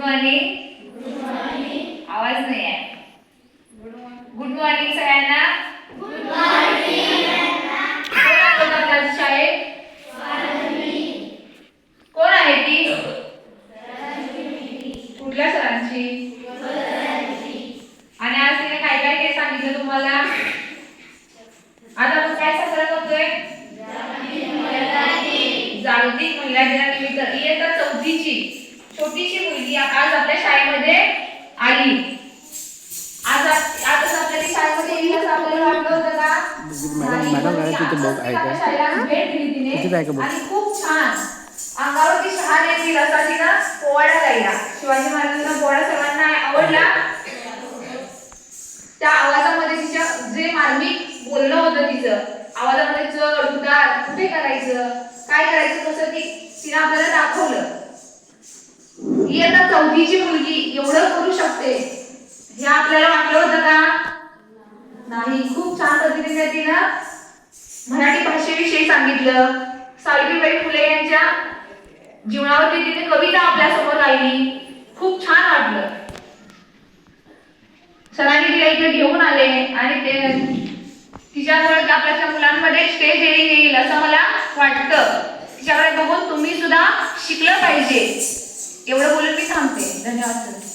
Morning. आवाज नाही आहे. गुड मॉर्निंग सगळ्यांना. Good morning. कोण आलं आपल्या शाळेत? कोण आहे ती? कुठल्या सरांची? आणि आज तिने काय काय ते सांगितलं तुम्हाला? आज आपण काय साजरा करतोय? जागतिक महिला दिनानिमित्त इयत्ता 4थी ची छोटीशी मुलगी आज आपल्या शाळेमध्ये आली. आजच आपल्या शाळेमध्ये येईल असं आपल्याला वाटलं होतं का? भेट दिली तिने आणि खूप छान अंगावरती शहाण येतील असा तिनं पोवाडा गायला. शिवाजी महाराजांचा पोवाडा सर्वांना आवडला. त्या आवाजामध्ये तिच्या जे मार्मिक बोलणं होतं तिचं आवाजामध्ये चढ उतार कुठे करायचं काय करायचं कसं तिने आपल्याला दाखवलं. इयत्ता 4थीची मुलगी एवढं करू शकते हे आपल्याला वाटलं होतं का? नाही. खूप छान पद्धतीने तिनं मराठी भाषेविषयी सांगितलं. सावित्रीबाई फुले यांच्या जीवनावरती तिने कविता आपल्या समोर गायली. खूप छान वाटलं. सरांनी तिला इथे घेऊन आले आणि तिच्यामुळे आपल्या मुलांमध्ये स्टेज येईल असं मला वाटतं. तिच्याकडे बघून तुम्ही सुद्धा शिकलं पाहिजे. एवढं बोलून मी थांबते. धन्यवाद सर.